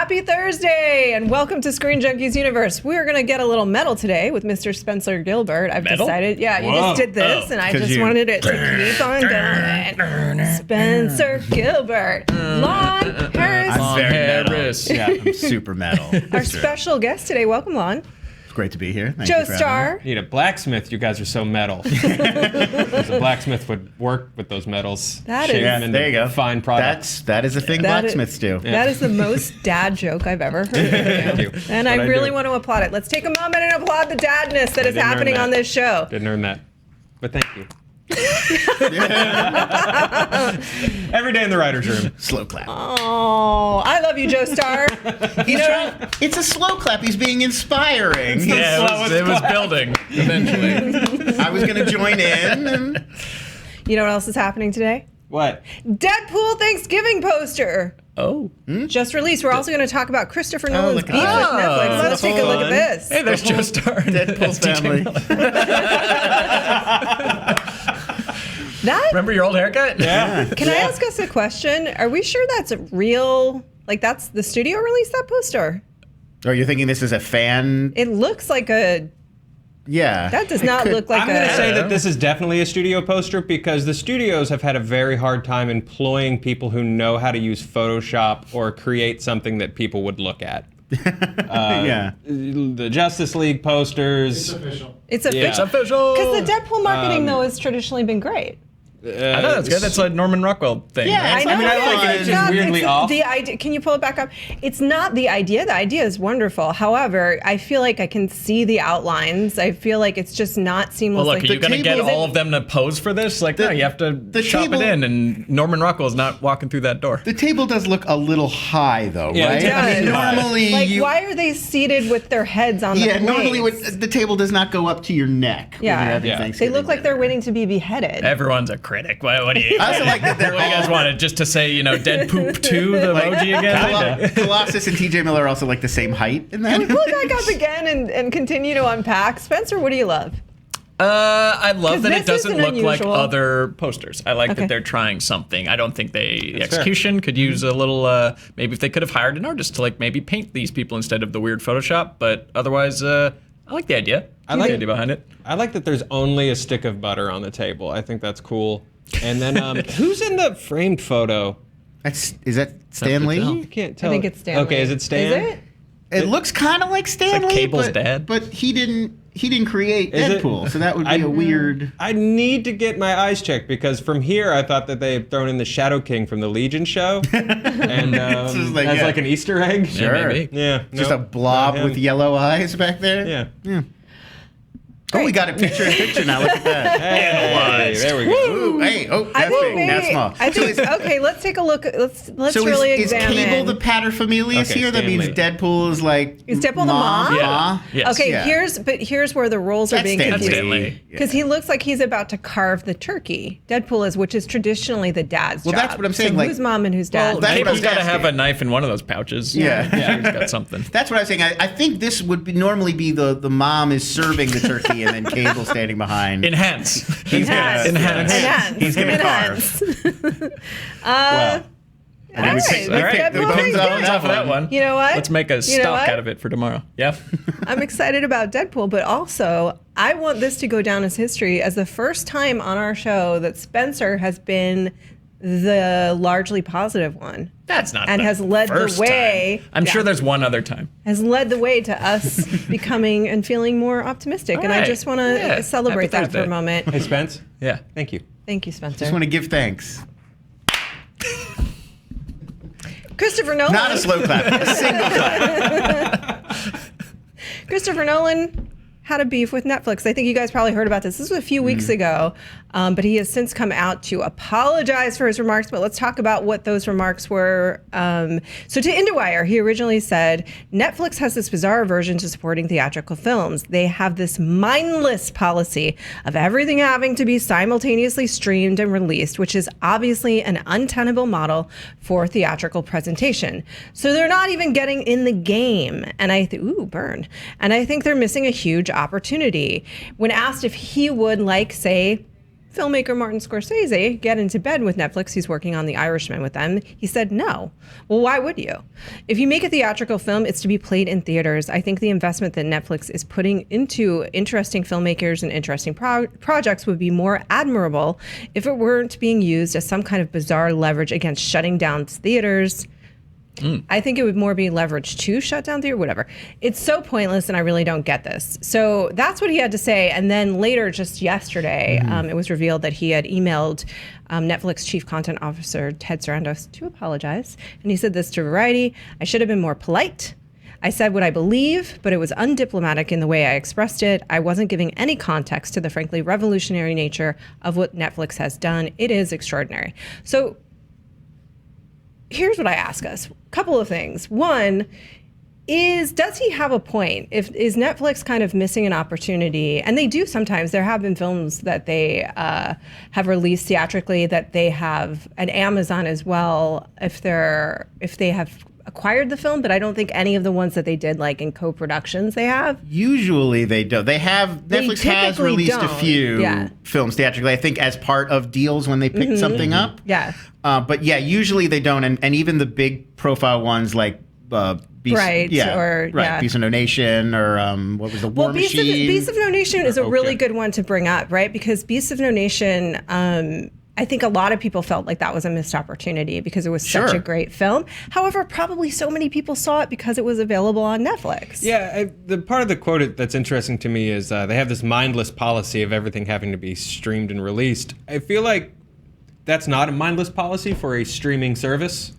Happy Thursday, and welcome to Screen Junkies Universe. We're going to get a little metal today with Mr. Spencer Gilbert. I've decided, you just did this, and I just wanted it to keep on going. Spencer Gilbert, Lon Harris. I'm very metal. Yeah, I'm super metal. Our special guest today. Welcome, Lon. It's great to be here. Thank Joe you for Starr. Need a blacksmith. You guys are so metal. Because a blacksmith would work with those metals. That shape is- them into There you go. fine products. That is a thing That blacksmiths do. That is the most dad joke I've ever heard. Thank you. And But I really do. want to applaud it. Let's take a moment and applaud the dadness that is didn't earn happening that. on this show. Didn't earn that. But thank you. Every day in the writer's room. Slow clap. Oh, I love you, Joe Starr. It's a slow clap. He's being inspiring. Yeah, it was building eventually. I was going to join in. And You know what else is happening today? What? Deadpool Thanksgiving poster. Oh. Just released. We're also going to talk about Christopher Nolan's look beef at with that. Netflix. Let's take a look at this. Hey, there's Joe Starr. Deadpool family. That, Remember your old haircut? Yeah. can I ask us a question? Are we sure that's real? Like, that's the studio released that poster? Oh, you're thinking this is a fan? It looks like a... Yeah. That does not look like I'm going to say a... that this is definitely a studio poster because the studios have had a very hard time employing people who know how to use Photoshop or create something that people would look at. Yeah. The Justice League posters. It's a Yeah. It's official. Because the Deadpool marketing, though, has traditionally been great. I know that's good. That's a Norman Rockwell thing. Yeah, right? I know. I mean, I like it. It's just weirdly off. The idea. Can you pull it back up? It's not the idea. The idea is wonderful. However, I feel like I can see the outlines. I feel like it's just not seamless. Well, look, like are you going to get table- all of them to pose for this? Like, no, you have to shop table- it in, and Norman Rockwell's not walking through that door. The table does look a little high, though, Yeah, right? it I mean, does. normally Like, you... why are they seated with their heads on the Yeah, normally plates? the table does not go up to your neck. when Yeah. you're having Yeah. They Thanksgiving look like they're dinner. waiting to be beheaded. Everyone's a critic. What do you? I also like that they're What do you guys all- wanted? Just to say, Dead Poop 2, the emoji again? Colossus and TJ Miller are also like the same height in that. Can we pull it back up again and continue to unpack? Spencer, what do you love? I love 'Cause that this it doesn't isn't look like unusual. other posters. I like Okay. that they're trying something. I don't think the fair. execution could use a little, maybe if they could have hired an artist to maybe paint these people instead of the weird Photoshop, but otherwise, I like the idea. I like the idea behind it. I like that there's only a stick of butter on the table. I think that's cool. And then, who's in the framed photo? Is that Stan Lee? I can't tell. I think it's Stan Okay, Lee. is it Stan? Is it? It looks kind of like Stan like Lee, Cable's dad. but he didn't create Is it? Deadpool, so that would be a weird. I need to get my eyes checked because from here I thought that they had thrown in the Shadow King from the Legion show, and This is like, as yeah. like an Easter egg. Sure. maybe. Yeah. Just no, a blob not him. with yellow eyes back there. Yeah. Oh, we got a picture in picture now. Look at that. Hey, there we go. Ooh, hey, that's big, that's small. I think, okay, let's take a look. Let's So really is examine. Cable the paterfamilias Okay, here? That Stan means Lee. Deadpool is like. Is Deadpool the mom? Yeah. Ma? Yes. Okay, Yeah. here's where the roles are That's being Stan That's confused. Stan Lee. Because he looks like he's about to carve the turkey. Deadpool is, which is traditionally the dad's Well, job. that's what I'm saying, So like- who's mom and who's dad? Well, that's what I Cable's was got to have asking. a knife in one of those pouches. Yeah. Yeah, he's got something. That's what I was saying. I think this would normally be the mom is serving the turkey and then Cable standing behind. Enhance. Enhance. Enhance. He's gonna Enhance. Wow. All right, pick- All right, Deadpool we is picked good. thumbs off of that one. You know what? Let's make a You know stock what? out of it for tomorrow. Yeah. I'm excited about Deadpool, but also I want this to go down as history as the first time on our show that Spencer has been the largely positive one. That's not And the has led the first way. time. I'm sure Yeah. there's one other time. Has led the way to us becoming and feeling more optimistic. All And I right. just want to Yeah. celebrate Happy that for a Thursday. moment. Hey, Spence. Yeah. Thank you. Thank you, Spencer. Just want to give thanks. Christopher Nolan. Not a slow clap, a single clap. Christopher Nolan had a beef with Netflix. I think you guys probably heard about this. This was a few weeks ago, but he has since come out to apologize for his remarks. But let's talk about what those remarks were. So to IndieWire, he originally said, Netflix has this bizarre aversion to supporting theatrical films. They have this mindless policy of everything having to be simultaneously streamed and released, which is obviously an untenable model for theatrical presentation. So they're not even getting in the game. And burn. And I think they're missing a huge opportunity. When asked if he would, say, filmmaker Martin Scorsese get into bed with Netflix? He's working on The Irishman with them. He said no. Well, why would you? If you make a theatrical film, it's to be played in theaters. I think the investment that Netflix is putting into interesting filmmakers and interesting projects would be more admirable if it weren't being used as some kind of bizarre leverage against shutting down theaters. I think it would more be leverage to shut down theater, whatever. It's so pointless, and I really don't get this. So that's what he had to say. And then later, just yesterday, it was revealed that he had emailed Netflix Chief Content Officer Ted Sarandos to apologize. And he said this to Variety: "I should have been more polite. I said what I believe, but it was undiplomatic in the way I expressed it. I wasn't giving any context to the frankly revolutionary nature of what Netflix has done. It is extraordinary." So here's what I ask us. A couple of things. One is, does he have a point? Is Netflix kind of missing an opportunity? And they do sometimes. There have been films that they have released theatrically that they have, and Amazon as well, if they have acquired the film, but I don't think any of the ones that they did like in co-productions they have. Usually they don't. Netflix has released a few films theatrically, I think, as part of deals when they picked something up. Yeah. But yeah, usually they don't. And even the big profile ones like Beast of No Nation, or what was the War Machine? Beast of No Nation is a really good one to bring up, right? Because Beast of No Nation, I think a lot of people felt like that was a missed opportunity because it was such a great film. However, probably so many people saw it because it was available on Netflix. Yeah, the part of the quote that's interesting to me is they have this mindless policy of everything having to be streamed and released. I feel like that's not a mindless policy for a streaming service.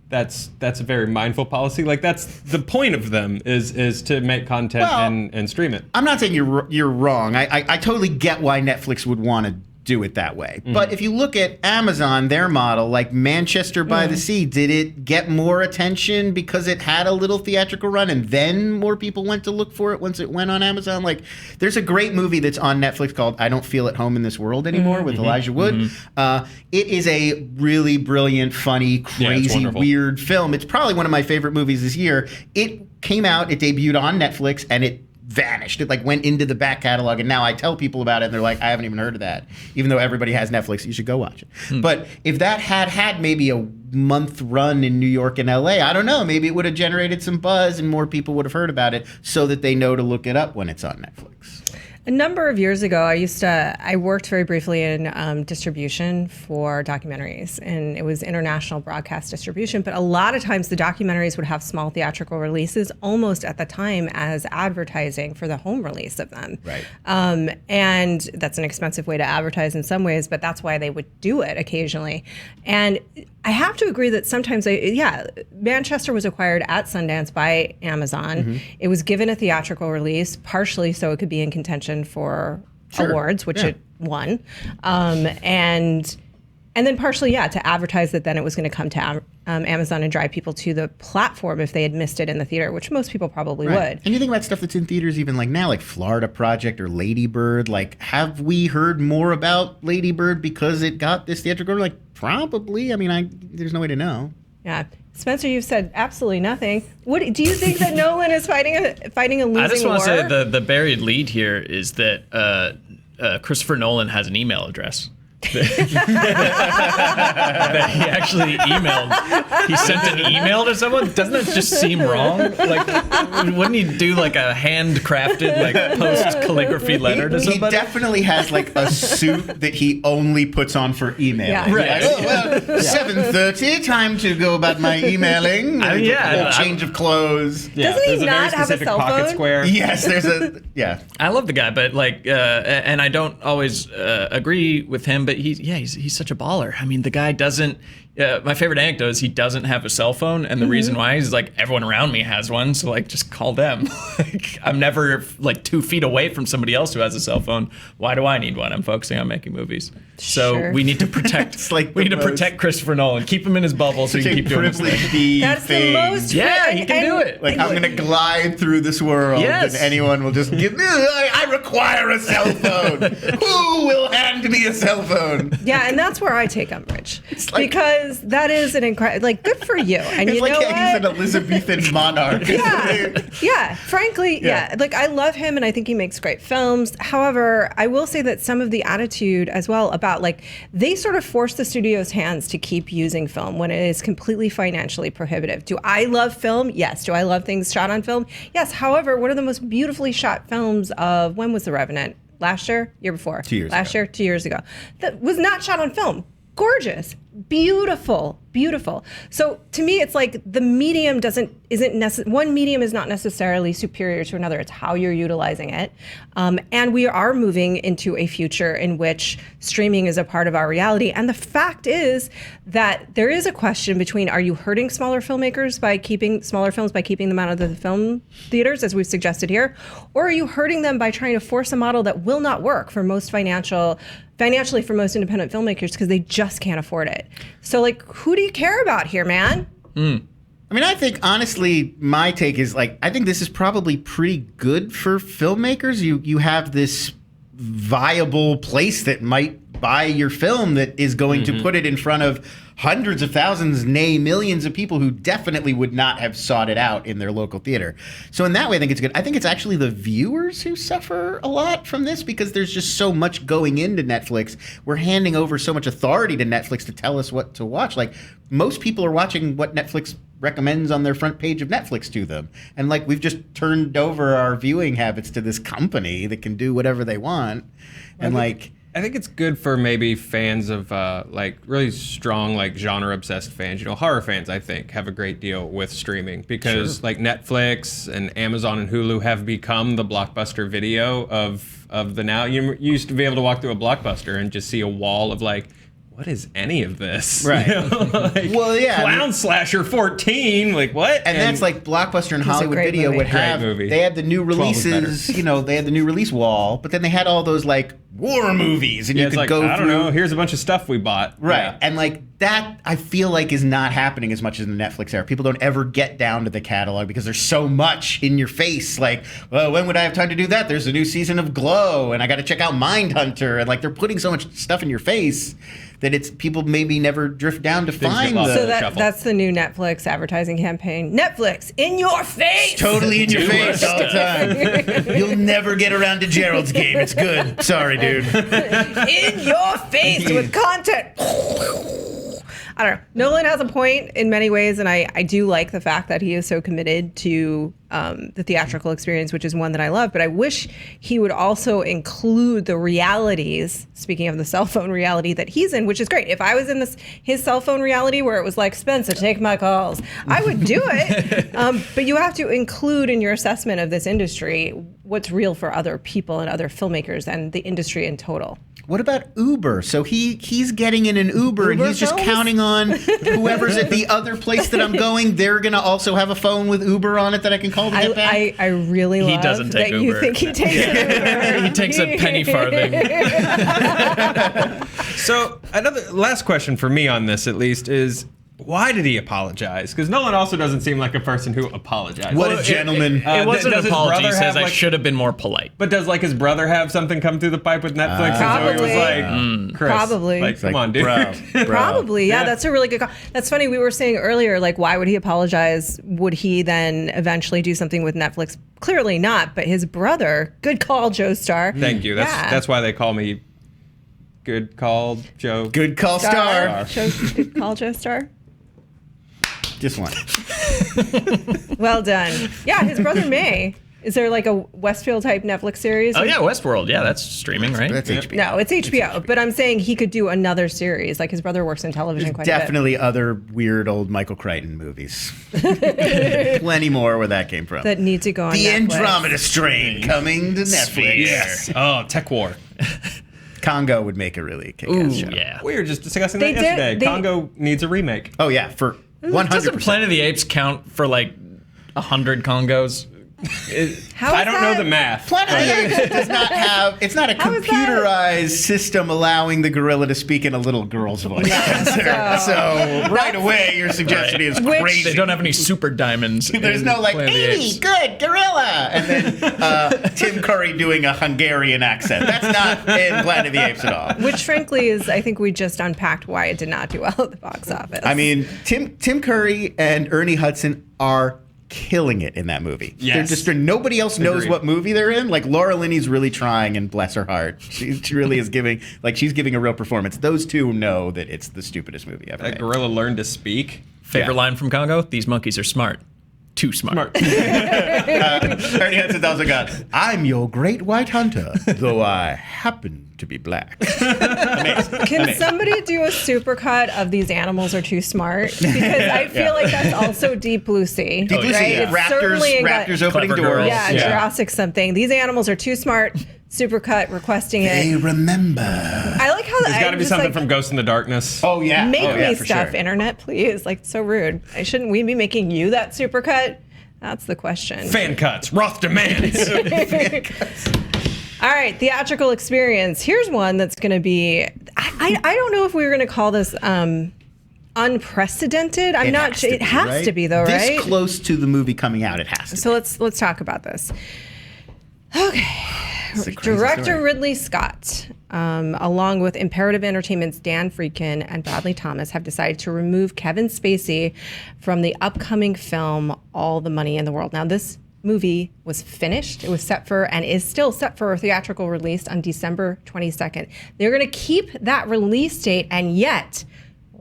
That's a very mindful policy. Like, that's the point of them is to make content and stream it. I'm not saying you're wrong. I totally get why Netflix would want to do it that way. But if you look at Amazon, their model, like Manchester by the Sea, did it get more attention because it had a little theatrical run and then more people went to look for it once it went on Amazon? Like, there's a great movie that's on Netflix called I Don't Feel at Home in This World Anymore with Elijah Wood. It is a really brilliant, funny, crazy, weird film. It's probably one of my favorite movies this year. It came out, it debuted on Netflix, and it vanished. It like went into the back catalog, and now I tell people about it and they're like, I haven't even heard of that. Even though everybody has Netflix, you should go watch it. But if that had maybe a month run in New York and LA, I don't know, maybe it would have generated some buzz and more people would have heard about it so that they know to look it up when it's on Netflix. A number of years ago, I worked very briefly in distribution for documentaries, and it was international broadcast distribution. But a lot of times the documentaries would have small theatrical releases almost at the time as advertising for the home release of them. Right. And that's an expensive way to advertise in some ways, but that's why they would do it occasionally. And I have to agree that sometimes, Manchester was acquired at Sundance by Amazon. It was given a theatrical release, partially so it could be in contention for awards, which it won, and then partially, to advertise that then it was going to come to Amazon and drive people to the platform if they had missed it in the theater, which most people probably would. And you think about stuff that's in theaters even like now, like Florida Project or Lady Bird. Like, have we heard more about Lady Bird because it got this theatrical? Like, probably. I mean, there's no way to know. Yeah. Spencer, you've said absolutely nothing. What do you think that Nolan is fighting a losing war? I just want to say the buried lead here is that Christopher Nolan has an email address. That he actually emailed. He sent an email to someone. Doesn't that just seem wrong? Like, wouldn't he do like a handcrafted, like, post calligraphy letter to somebody? He definitely has like a suit that he only puts on for email. Yeah. Right. Like, 7:30, time to go about my emailing. I mean, change of clothes. Doesn't he not have a cell pocket phone? square. Yes, I love the guy, but like, and I don't always agree with him, but he's such a baller. I mean, the guy doesn't. My favorite anecdote is he doesn't have a cell phone, and the reason why is like everyone around me has one, so like just call them. Like, I'm never like 2 feet away from somebody else who has a cell phone. Why do I need one? I'm focusing on making movies. So we need to protect. Protect Christopher Nolan. Keep him in his bubble so he can keep doing his thing. That's the most. Yeah, he can do it. Like, I'm gonna glide through this world, and anyone will just give me. I require a cell phone. Who will hand me a cell phone? Yeah, and that's where I take umbrage because that is an incredible, like, good for you. And It's you like know he's an what? Elizabethan monarch. Yeah, frankly, yeah. Like, I love him and I think he makes great films. However, I will say that some of the attitude as well about, like, they sort of force the studio's hands to keep using film when it is completely financially prohibitive. Do I love film? Yes. Do I love things shot on film? Yes. However, one of the most beautifully shot films of, when was The Revenant? Last year? Year before? 2 years Last ago. year? 2 years ago. That was not shot on film. Gorgeous, beautiful, beautiful. So to me, it's like the medium one medium is not necessarily superior to another. It's how you're utilizing it. And we are moving into a future in which streaming is a part of our reality. And the fact is that there is a question between, are you hurting smaller filmmakers by keeping smaller films, by keeping them out of the film theaters, as we've suggested here, or are you hurting them by trying to force a model that will not work for most financially for most independent filmmakers because they just can't afford it. So, like, who do you care about here, man? I mean, I think, honestly, my take is, like, I think this is probably pretty good for filmmakers. You have this viable place that might buy your film that is going to put it in front of hundreds of thousands, nay, millions of people who definitely would not have sought it out in their local theater. So in that way, I think it's good. I think it's actually the viewers who suffer a lot from this because there's just so much going into Netflix. We're handing over so much authority to Netflix to tell us what to watch. Like, most people are watching what Netflix recommends on their front page of Netflix to them. And, like, we've just turned over our viewing habits to this company that can do whatever they want. And, I think it's good for maybe fans of like really strong, like, genre obsessed fans. You know, horror fans, I think, have a great deal with streaming because like Netflix and Amazon and Hulu have become the Blockbuster video of the now. You used to be able to walk through a Blockbuster and just see a wall of, like, what is any of this? Right. You know, like, Well, yeah, I mean- Clown Slasher 14. Like, what? And that's like Blockbuster and Hollywood great Video movie. would have. Great movie. They had the new 12 was releases, better. you know, they had the new release wall, but then they had all those, like, war movies, and yeah, you it's could like, go I through. don't know. Here's a bunch of stuff we bought. Right. Yeah. And, like, that, I feel like, is not happening as much as in the Netflix era. People don't ever get down to the catalog because there's so much in your face. Like, well, when would I have time to do that? There's a new season of Glow, and I got to check out Mindhunter. And, like, they're putting so much stuff in your face that it's people maybe never drift down to Things find get lost. the... So Shuffle. that's the new Netflix advertising campaign. Netflix, in your face! Totally in your face all the time. You'll never get around to Gerald's game. It's good. Sorry, dude. In your face with content. I don't know. Nolan has a point in many ways, and I do like the fact that he is so committed to the theatrical experience, which is one that I love. But I wish he would also include the realities, speaking of the cell phone reality that he's in, which is great. If I was in his cell phone reality where it was like, Spencer, take my calls, I would do it. But you have to include in your assessment of this industry what's real for other people and other filmmakers and the industry in total. What about Uber? So he's getting in an Uber and Uber he's just films? counting on whoever's at the other place that I'm going. They're gonna also have a phone with Uber on it that I can call to get back. I really love doesn't take that you Uber. think he takes an Uber. He takes a penny farthing. So another last question for me on this, at least, is why did he apologize? Because Nolan also doesn't seem like a person who apologizes. What a gentleman. It wasn't does an his apology. brother He says have, I like- should have been more polite. But does, like, his brother have something come through the pipe with Netflix? And so he was like, Chris, Probably. like, come on, dude. Bro. Probably, yeah, Yeah. that's a really good call. That's funny. We were saying earlier, like, why would he apologize? Would he then eventually do something with Netflix? Clearly not. But his brother, good call, Joe Starr. Thank you. That's why they call me Good Call Joe. Good call, Star. Good call, Joe Starr. Just one. Well done. Yeah, his brother May. Is there like a Westfield type Netflix series? Oh yeah, Westworld. Yeah, that's streaming, right? That's HBO. No, it's HBO. But I'm saying he could do another series. Like, his brother works in television There's quite a bit. definitely other weird old Michael Crichton movies. Plenty more where that came from. That need to go on The Netflix. Andromeda Strain coming to Netflix. Yes. Oh, Tech War. Congo would make a really kick-ass show. Yeah. We were just discussing They that did- yesterday. they- Congo needs a remake. Oh, yeah, for 100%. Doesn't Planet of the Apes count for like 100 Congos? How I is don't know that- the math. Planet of the Apes does not have. It's not a How is that? computerized system allowing the gorilla to speak in a little girl's voice. So right away, your suggestion is Which- crazy. They don't have any super diamonds. There's in no like Planet of the 80, Apes. good gorilla, and then Tim Curry doing a Hungarian accent. That's not in Planet of the Apes at all. Which, frankly, is I think we just unpacked why it did not do well at the box office. I mean, Tim Curry and Ernie Hudson are killing it in that movie. Yes. Nobody else knows Agreed. what movie they're in. Like Laura Linney's really trying, and bless her heart, she really is giving she's giving a real performance. Those two know that it's the stupidest movie ever. That made. gorilla learned to speak. Favorite Yeah. line from Congo? These monkeys are smart. Too smart. Ernie Hudson's also got, "I'm your great white hunter, though I happen to be black." Amazing. Can somebody do a supercut of these animals are too smart? Because I feel like that's also Deep Blue Sea. Deep Blue Sea, right? yeah. It's certainly Raptors opening Clever doors. Girls. Yeah, Yeah. Jurassic something. These animals are too smart. Supercut, requesting They it. remember. I like how There's got to be something from Ghost in the Darkness. Oh yeah. Make oh, yeah, me for stuff, sure. internet, please. Like, so rude. Shouldn't we be making you that supercut? That's the question. Fan cuts. Roth demands. All right, theatrical experience. Here's one that's going to be. I don't know if we were going to call this unprecedented. I'm not sure. It has to be though, right? This close to the movie coming out, it has to. So let's talk about this. Okay. It's a crazy Director story. Ridley Scott, along with Imperative Entertainment's Dan Friedkin and Bradley Thomas, have decided to remove Kevin Spacey from the upcoming film All the Money in the World. Now, this movie was finished. It was set for and is still set for a theatrical release on December 22nd. They're going to keep that release date and yet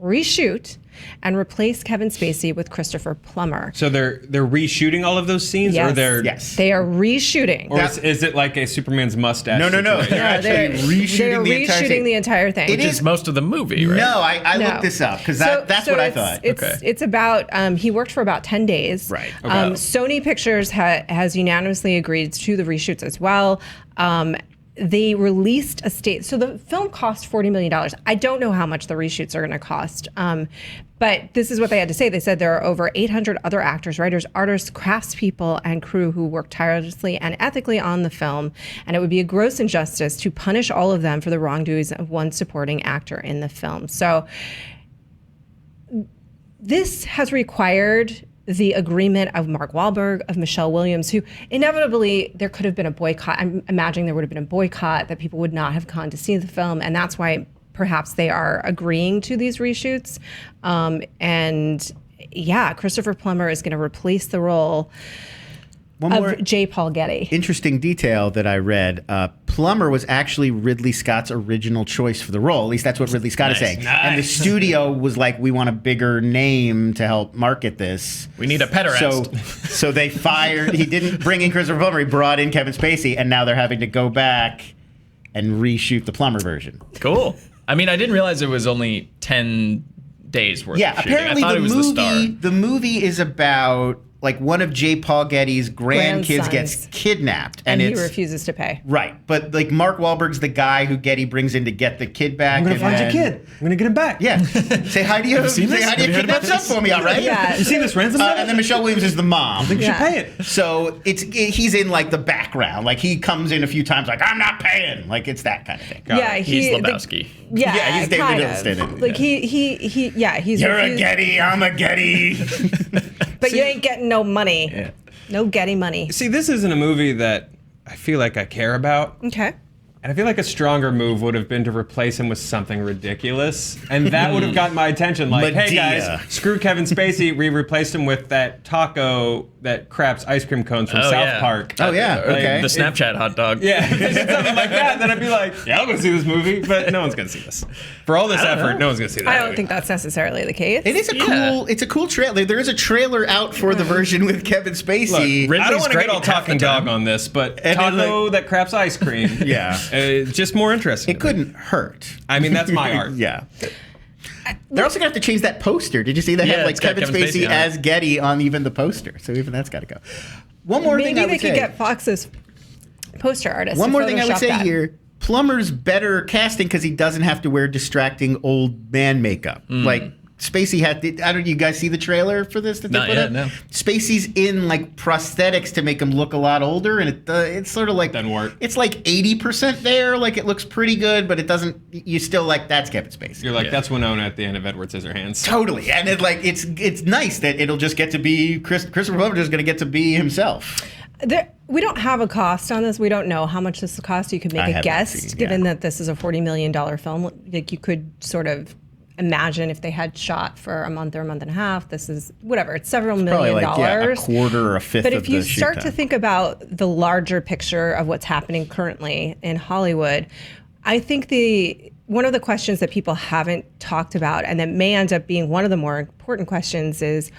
reshoot and replace Kevin Spacey with Christopher Plummer. So they're reshooting all of those scenes, Yes. or they're Yes. They are reshooting. or is it like a Superman's mustache? No. situation? They're actually reshooting the entire thing. the entire thing. It Which is most of the movie, right? No, I No. looked this up because So- that's so what I it's- thought. It's about he worked for about 10 days. Right. Okay. Sony Pictures has unanimously agreed to the reshoots as well. They released a state. So the film cost $40 million. I don't know how much the reshoots are going to cost. But this is what they had to say. They said there are over 800 other actors, writers, artists, craftspeople, and crew who worked tirelessly and ethically on the film. And it would be a gross injustice to punish all of them for the wrongdoings of one supporting actor in the film. So this has required the agreement of Mark Wahlberg, of Michelle Williams, who inevitably there could have been a boycott. I'm imagining there would have been a boycott, that people would not have gone to see the film. And that's why perhaps they are agreeing to these reshoots. And yeah, Christopher Plummer is going to replace the role One more of J. Paul Getty. interesting detail that I read. Plummer was actually Ridley Scott's original choice for the role. At least that's what Ridley Scott is saying. And the studio was like, we want a bigger name to help market this. We need a pederast. So they fired. He didn't bring in Christopher Plummer. He brought in Kevin Spacey, and now they're having to go back and reshoot the Plummer version. Cool. I mean, I didn't realize it was only 10 days worth Yeah, of shooting. apparently I thought it was the movie is about like one of J. Paul Getty's grandkids Grandsons. gets kidnapped, And he it's refuses to pay. right. But like Mark Wahlberg's the guy who Getty brings in to get the kid back. I'm gonna and find your then- kid. I'm gonna get him back. Yeah, say hi to your seen say this? hi to Have your you heard kidnapped about son this? for me, all right? Yeah. You seen this ransom? And then Michelle Williams is the mom. You Yeah. should pay it. So he's in like the background. Like he comes in a few times, like I'm not paying. Like it's that kind of thing. Yeah, He's the- Lebowski. Yeah, Yeah, he's David kind Hiddleston of. in it, Like yeah. he's You're a refused- Getty. I'm a Getty. But you ain't getting no money. Yeah. No Getty money. See, this isn't a movie that I feel like I care about. Okay. And I feel like a stronger move would have been to replace him with something ridiculous. And that would have gotten my attention. Like, hey Medea. guys, screw Kevin Spacey. We replaced him with that taco that craps ice cream cones from South Park. Oh yeah. Or Okay. The Snapchat hot dog. Yeah, if they did something like that, then I'd be like, yeah, I'll go see this movie. But no one's going to see this. For all this effort, no one's going to see that I don't movie. think that's necessarily the case. It is a cool. It's a cool trailer. There is a trailer out for the version with Kevin Spacey. Look, I Ridley's don't want to great get all half talking the time. dog on this, but And then, taco that craps ice cream. Yeah. Just more interesting. It couldn't hurt. I mean, that's my art. Yeah. They're also gonna have to change that poster. Did you see they Yeah, have like it's got Kevin Kevin Spacey Spacey on it. as Getty on even the poster? So even that's got to go. One more thing Maybe I they would could say. get Fox's poster artist. One to more thing I would Photoshop say that. here. Plummer's better casting because he doesn't have to wear distracting old man makeup. Like Spacey had. I don't. You guys see the trailer for this? That they Not put yet, up? no. Spacey's in like prosthetics to make him look a lot older, and it's sort of like Doesn't work. It's like 80% there. Like it looks pretty good, but it doesn't. You still like that's Kevin Spacey. You're like, Yeah. that's Winona at the end of Edward Scissorhands. Totally, and it's nice that it'll just get to be Christopher Plummer is going to get to be himself. We don't have a cost on this. We don't know how much this will cost. You could I make a have not guess, seen, given yeah. that this is a $40 million film. Like you could sort of imagine if they had shot for a month or a month and a half. This is whatever. It's several Probably million like dollars. a quarter or a fifth But of if you the shoot start to time. think about the larger picture of what's happening currently in Hollywood, I think one of the questions that people haven't talked about and that may end up being one of the more important questions is,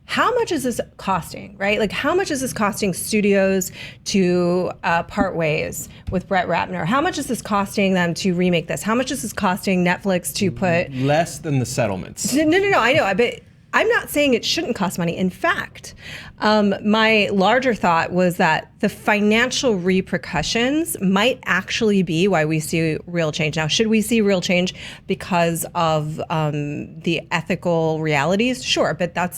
how much is this costing, right? Like, how much is this costing studios to part ways with Brett Ratner? How much is this costing them to remake this? How much is this costing Netflix to put... Less than the settlements. No, I know, but I'm not saying it shouldn't cost money. In fact, my larger thought was that the financial repercussions might actually be why we see real change. Now, should we see real change because of the ethical realities? Sure, but that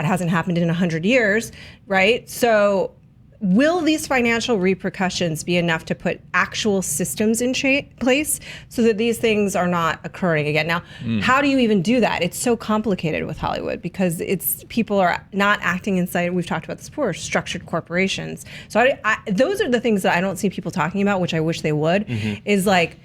hasn't happened in 100 years, right? So will these financial repercussions be enough to put actual systems in place so that these things are not occurring again? Now, how do you even do that? It's so complicated with Hollywood because people are not acting inside, we've talked about this before, structured corporations. So those are the things that I don't see people talking about, which I wish they would, is like,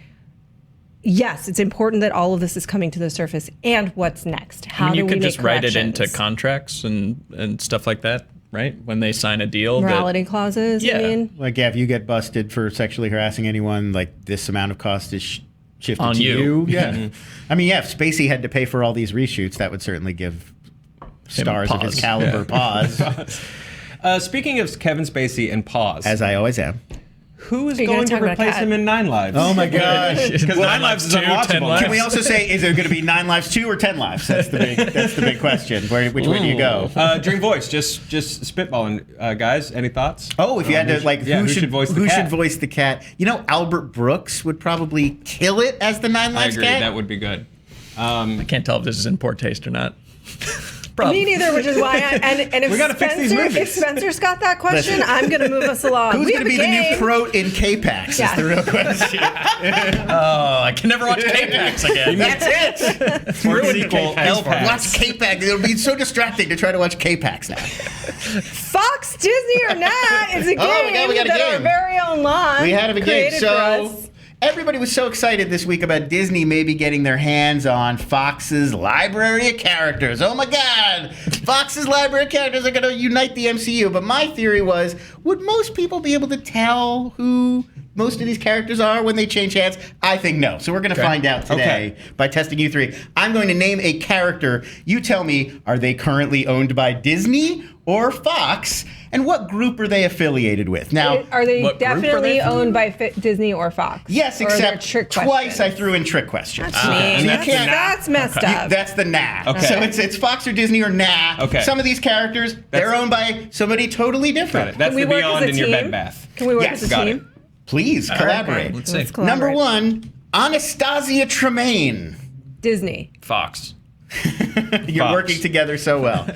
yes, it's important that all of this is coming to the surface. And what's next? How do you we could make just write it corrections? into contracts and stuff like that, right? When they sign a deal. Morality clauses, Yeah. I mean? Like, yeah, if you get busted for sexually harassing anyone, like this amount of cost is shifted On to you. you. Yeah. I mean, yeah, if Spacey had to pay for all these reshoots, that would certainly give stars of his pause. caliber pause, Speaking of Kevin Spacey and pause, as I always am. who is Are you gonna going to talk about replace Cat? him in 9 Lives? Oh my gosh. Because 9 Lives is 2, 10 unwatchable. Lives. Can we also say, is it going to be 9 Lives 2 or 10 Lives? That's the big question. Which way do you go? Dream voice, just spitballing, guys. Any thoughts? Oh, if you had to, like, yeah, who should voice the who cat? should voice the cat? You know, Albert Brooks would probably kill it as the 9 I Lives agree. cat. That would be good. I can't tell if this is in poor taste or not. Me neither, which is why and if We gotta fix these movies. if Spencer's got that question, I'm going to move us along. Who's We going to have be a the new game. pro in K-Pax Yeah. is the real question. Oh, I can never watch K-Pax again. That's it. Or sequel, L-Pax. Watch K-Pax. It'll be so distracting to try to watch K-Pax now. Fox, Disney, or not? It's a game Oh my God, we got a that game. our very own Lon We had a game. created for So us. everybody was so excited this week about Disney maybe getting their hands on Fox's library of characters. Oh my God, Fox's library of characters are going to unite the MCU. But my theory was, would most people be able to tell who most of these characters are when they change hands? I think no. So we're going to find out today by testing you three. I'm going to name a character. You tell me, are they currently owned by Disney or Fox? And what group are they affiliated with? Now, Are they what group are definitely they owned by Disney or Fox? yes, Or are there except trick twice questions? I threw in trick questions. That's mean. So you That's, can't. that's messed up. That's the nah. Okay. So it's Fox or Disney or nah. Okay. Some of these characters, they're owned by somebody totally Got different. it. That's Can we the work as beyond a in your team? bed bath. Can we work Yes, as a got team? it. Please collaborate. Okay. Let's see. Let's collaborate. Number one, Anastasia Tremaine. Disney. Fox. You're Fox. working together so well.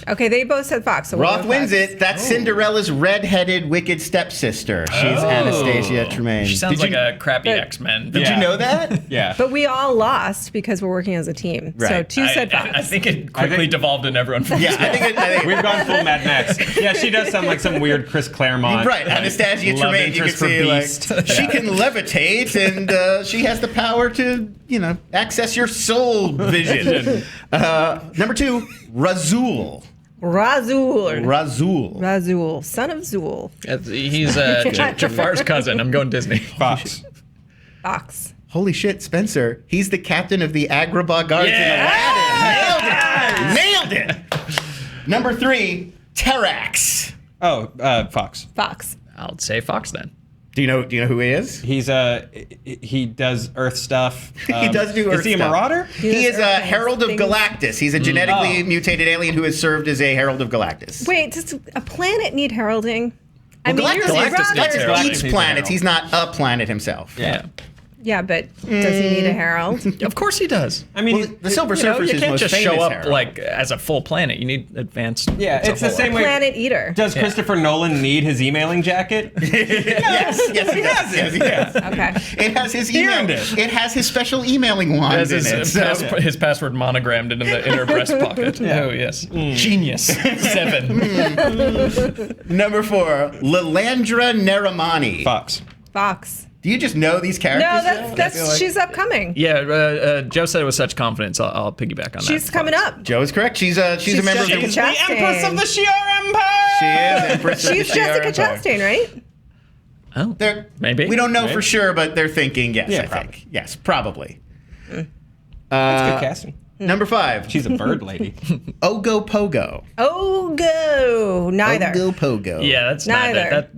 Okay, they both said Fox. So we'll Roth go wins Fox. it. That's Cinderella's red-headed wicked stepsister. She's Anastasia Tremaine. She sounds Did like you, a crappy But- X-Men. Did you Yeah. know that? Yeah. But we all lost because we're working as a team. So Right. two said Fox. I think it quickly devolved in everyone. Yeah, I think We've gone full Mad Max. Yeah, she does sound like some weird Chris Claremont. right, like, Anastasia love Tremaine. You can interest for see like Beast. she can levitate, and she has the power to, access your soul vision. Number two, Razul. Razul, son of Zul. He's Jafar's cousin. I'm going Disney. Fox. Fox. Holy shit, Spencer! He's the captain of the Agrabah Guards in Aladdin. Nailed it! Number three, Terax. Oh, Fox. Fox. I'll say Fox then. Do you know who he is? He's he does Earth stuff. He does do Earth Is he a stuff. marauder? He is a Earth Herald of things. Galactus. He's a genetically Oh. mutated alien who has served as a Herald of Galactus. Wait, does a planet need heralding? Galactus, Galactus Galactus needs heralding. eats planets. He's not a planet himself. Yeah. Yeah, but does he need a herald? Of course he does. I mean, Well, the Silver Surfer is you his can't most just famous show up herald. like as a full planet. You need advanced. yeah, it's the same way. Planet Eater. Does Christopher Nolan need his emailing jacket? Yes, he does. Yes, he does. Okay. It has his He email. earned it. It has his special emailing wand Has in it. So. his password monogrammed into the inner breast pocket. Oh yes, genius. 7. Number 4, Lilandra Naramani. Fox. Do you just know these characters? No, now? that's she's upcoming. Yeah, Joe said it with such confidence. I'll piggyback on that. She's coming up. Joe is correct. She's a member of Jessica the. Chastain. The Empress of the Shi'ar Empire! She is Empress of the She's Shi'ar Jessica Empire. Chastain, right? Oh, They're, maybe. We don't know Right? for sure, but they're thinking yes. Yeah, I probably. think yes, probably. That's good casting. Number 5, She's a bird lady. Ogo Pogo. Oh, go. Neither. Ogo Pogo. Yeah, that's Neither. neither.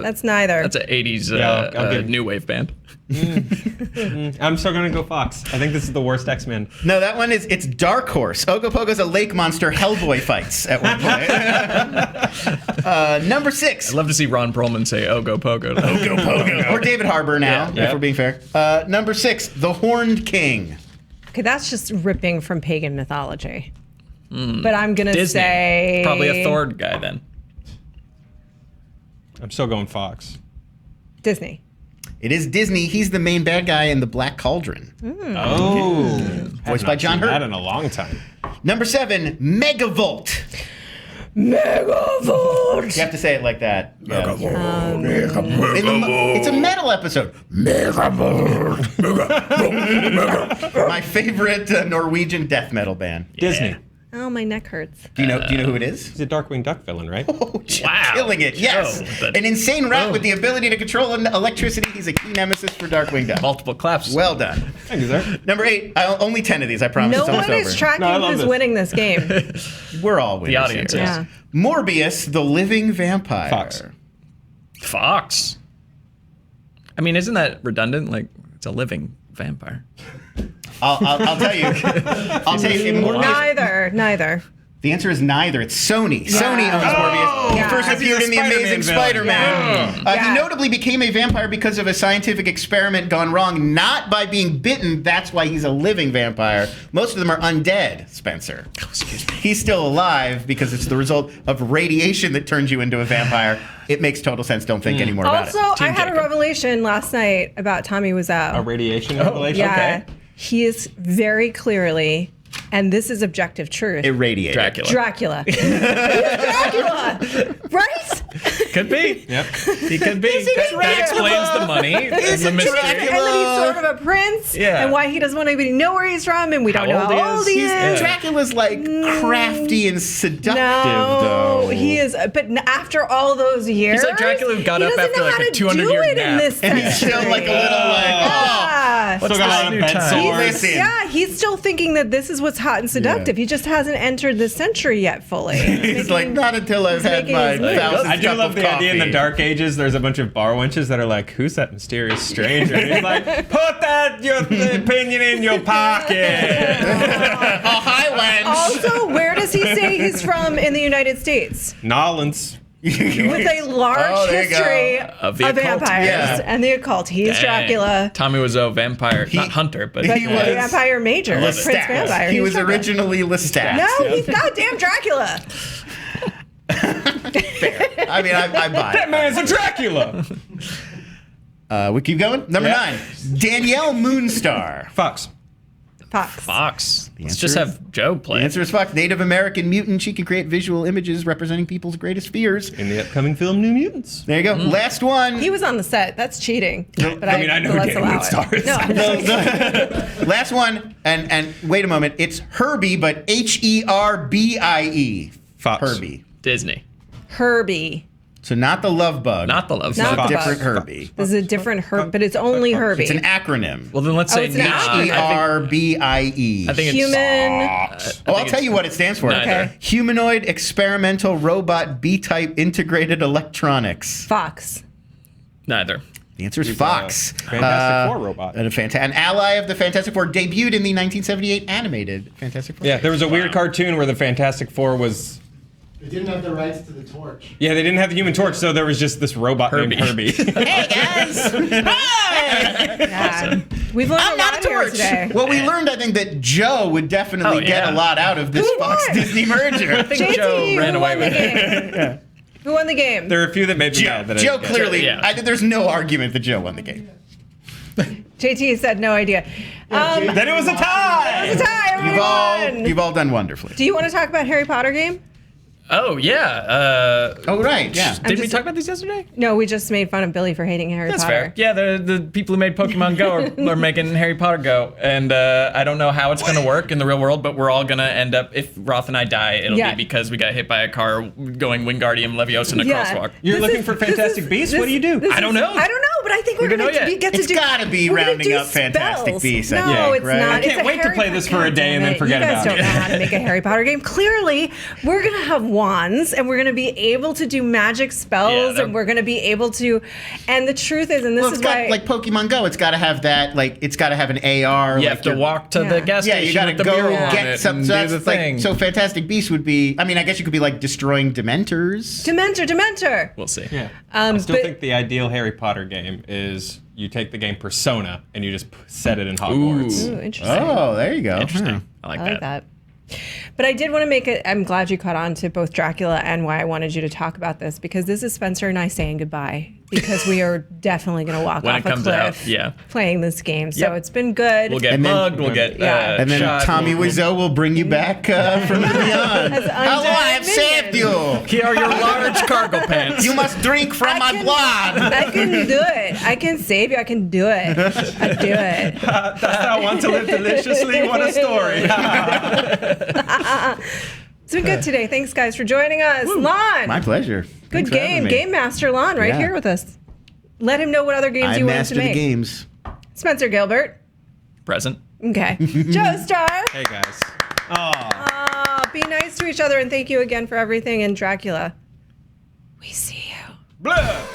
That's neither. That's an 80s Yeah, I'll give- new wave band. I'm still gonna go Fox. I think this is the worst X-Men. No, that one it's Dark Horse. Ogo Pogo's a lake monster. Hellboy fights at one point. Number 6. I'd love to see Ron Perlman say "Ogo Pogo." Ogo Pogo. Or David Harbour now, Yeah. if we're being fair. Number 6, the Horned King. Okay, that's just ripping from pagan mythology. But I'm going to Disney. say... Probably a Thor guy then. I'm still going Fox. Disney. It is Disney. He's the main bad guy in the Black Cauldron. Oh. Voiced by John Hurt. That in a long time. Number 7, Megavolt. Megavolt! You have to say it like that. Yeah. It's a metal episode. My favorite Norwegian death metal band. Disney. Oh, my neck hurts. Do you know who it is? He's a Darkwing Duck villain, right? Oh, Wow. killing it! Yes, Joe, an insane rat with the ability to control electricity. He's a key nemesis for Darkwing Duck. Multiple claps. Well done. Thank you, sir. Number 8. Only 10 of these. I promise. No it's almost one is over. tracking No, I love who's this. winning this game. We're all winners. The audience here. is. Yeah. Morbius, the living vampire. Fox. Fox. I mean, isn't that redundant? Like, it's a living vampire. I'll tell you. I'll tell you. Morbius, Neither. the answer is neither. It's Sony. Sony owns Morbius. He Yeah. first appeared in the Spider-Man Amazing villain. Spider-Man. Yeah. He notably became a vampire because of a scientific experiment gone wrong, not by being bitten. That's why he's a living vampire. Most of them are undead, Spencer. Oh, excuse me. He's still alive because it's the result of radiation that turns you into a vampire. It makes total sense. Don't think anymore about it. Also, I Team had a Jacob. revelation last night about Tommy Wiseau. A radiation revelation? Yeah. okay. He is very clearly, and this is objective truth, Irradiated. Dracula. He's Dracula! Right? Could be. Yep. He could be. That explains the money and the mystery. And then he's sort of a prince, Yeah. and why he doesn't want anybody to know where he's from, and we don't know old he how old is. he He's- is. yeah. Dracula's like crafty and seductive, No, though. he is. But after all those years, He's like Dracula who got he up doesn't after know like how a to 200 do year it in nap. this And he's still century. like a little like, Yeah. Still got a lot of new bed time? sores. Listen. Yeah, he's still thinking that this is what's hot and seductive. He just hasn't entered the century yet fully. He's like, not until I've had making my his move. thousandth I do cup love of the idea in the coffee. Dark Ages. There's a bunch of bar wenches that are like, "Who's that mysterious stranger?" And he's like, "Put that your opinion in your pocket." Oh, hi, wench. Also, where does he say he's from in the United States? Nolans. With a large Oh, there you go. history Of the occult. vampires Yeah. and the occult. He's Dang. Tommy Tommy Wiseau, vampire, not hunter, but but he was vampire major, Prince Lestat. Vampire. He He's was Dracula. originally Lestat. No, he's goddamn Dracula. I mean, I buy That it. man's a Dracula. We keep going. Number Yeah. 9, Danielle Moonstar. Fox. Fox. Fox. Let's answer just is- have Joe play. The answer is Fox. Native American mutant. She can create visual images representing people's greatest fears. In the upcoming film New Mutants. There you go. Last one. He was on the set. That's cheating. But I mean, I know who let's Danny allow Moonstar it. is. No, Last one. And wait a moment. It's Herbie, but Herbie. Fox. Herbie. Disney. Herbie. So not the love bug. Not the love It's Not a the different bug. Herbie. This is a different Herbie, but it's only Herbie. It's an acronym. Well, then let's say it's an not. acronym. Herbie. I think it's Human. Oh, I'll tell you what it stands for. Neither. Okay. Humanoid Experimental Robot B-Type Integrated Electronics. Fox. neither. The answer is Fox. Fantastic Four robot. And an ally of the Fantastic Four, debuted in the 1978 animated Fantastic Four. Yeah, there was a weird cartoon where the Fantastic Four was They didn't have the rights to the torch. Yeah, they didn't have the Human Torch, so there was just this robot named Herbie. Hey guys! Hi! Yeah. We've learned a lot here today. Well, we learned, I think, that Joe would definitely get a lot out of this Fox Disney merger. I think JT, Joe ran who away won with the it. game? Who won the game? There are a few that made me mad. That I Joe didn't get. clearly, Yeah. there's no argument that Joe won the game. JT said no idea. Then it was a tie! It's a tie. Everyone won. You've all done wonderfully. Do you want to talk about Harry Potter game? Oh, yeah. Oh, right, yeah. Did we talk about this yesterday? No, we just made fun of Billy for hating Harry That's Potter. fair. Yeah, the people who made Pokemon Go are making Harry Potter Go. And I don't know how it's going to work in the real world, but we're all going to end up, if Roth and I die, it'll Yeah. be because we got hit by a car going Wingardium Leviosa in a Yeah. crosswalk. You're This looking is- for this Fantastic is- Beasts? this- What do you do? this I don't is- know. I don't know, but I think we're We don't going know to yet. get to It's do. gotta be we're gonna rounding do up Fantastic spells. Beasts, I No, think, it's right? not. I It's can't a wait to Harry play this Potter- for a day and then God forget damn it. about You it. guys don't know how to make a Harry Potter game. Clearly, we're going to have wands and we're going to be able to do magic spells Yeah, and we're going to be able to. And the truth is, and this Well, is it's got, why. like Pokemon Go, it's got to have that, like, it's got to have an AR. You like have to you're- walk to Yeah. the gas Yeah, station you got to with the go mural on get it some. and So do that's the thing. like, so Fantastic Beasts would be. I mean, I guess you could be like destroying Dementors. Dementor. We'll see. Yeah. I still but- think the ideal Harry Potter game is you take the game Persona and you just set it in Hogwarts. Ooh, interesting. Oh, there you go. Interesting. I like I that. like that. But I did want to make it. I'm glad you caught on to both Dracula and why I wanted you to talk about this, because this is Spencer and I saying goodbye, because we are definitely going to walk When off it a comes cliff out, yeah. playing this game. So Yep. it's been good. We'll get And then- mugged. We'll get Yeah. And then shot, Tommy we'll- Wiseau will bring you back from beyond. As Hello, undead I have saved you. Here are your large cargo pants. You must drink from I my can- blood. I can do it. I can save you. I can do it. I do it. Dost thou want to live deliciously? What a story. It's been good today. Thanks, guys, for joining us. Lon, My pleasure. good Thanks for having game. me. Game Master Lon, right Yeah. here with us. Let him know what other games I you want to master the make. games. Spencer Gilbert. Present. Okay. Joe Starr. Hey, guys. Oh. Be nice to each other, and thank you again for everything. And Dracula, we see you. Blah.